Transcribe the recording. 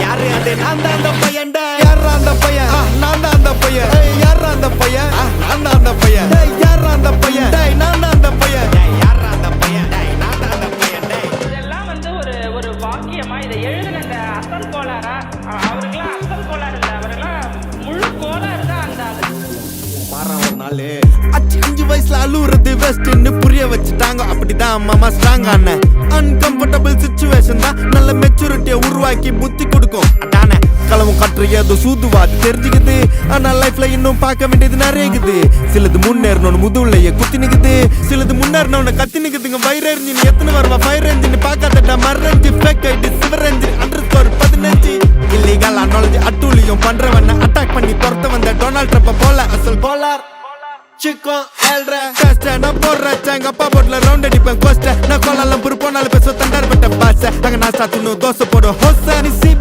யாரு அது நான் தான் அந்த பையன் யாரா அந்த பையன் நான் தான் அந்த பையன் யாரா அந்த பையன் நான் தான் அந்த பையன் யாரா அந்த பையன் நான் தான் அந்த பையன் யாரா அந்த பையன் நான் தான் அந்த பையன் இதெல்லாம் வந்து ஒரு ஒரு வாக்கியமா இதை எழுதின இந்த அசல் கோளாரா அவருக்கெல்லாம் அசல் கோளாறு இல்லை அவரெல்லாம் முழு கோளாறு தான் அந்த மாறான் ஒரு நாள் அஞ்சு வயசுல அழுவுறது வெஸ்ட்னு புரிய வச்சுட்டாங்க அப்படிதான் மாமா ஸ்ட்ராங் ஆன அன்கம்ஃபர்டபிள் சிச்சுவேஷன் தான் நல்ல மெச்சூரிட்டியை உருவாக்கி புத்தி கொடுக்கும் அதானே களவும் கற்று ஏதோ சூதுவாது தெரிஞ்சுக்குது ஆனா லைஃப்ல இன்னும் பார்க்க வேண்டியது நிறைய இருக்குது சிலது முன்னேறணும்னு முதுகுலையே குத்தி நிக்குது சிலது முன்னேறணும்னு கத்தி நிக்குதுங்க வயிறு எரிஞ்சின்னு எத்தனை வருவா ஃபயர் என்ஜின் பார்க்காதட்டா மரணி ஃபேக் ஐடி சிவர் என்ஜின் அண்டர்ஸ்கோர் 15 இல்லீகல் நாலேஜ் அட்டூழியம் பண்றவன அட்டாக் பண்ணி துரத்த வந்த டொனால்ட் ட்ரம்ப் போல அசல் கோலார் சிக்கம் ஏழ்ற கஷ்ட நான் போடுற எங்க அப்பா போட்ல ரவுண்ட் அடிப்பேன் கோஸ்ட நான் கோலாலம் புரு போனாலும் பேச தண்டார் பட்ட பாச அங்க நான் சாத்தினும் தோசை போடும் ஹோச நீ சிபி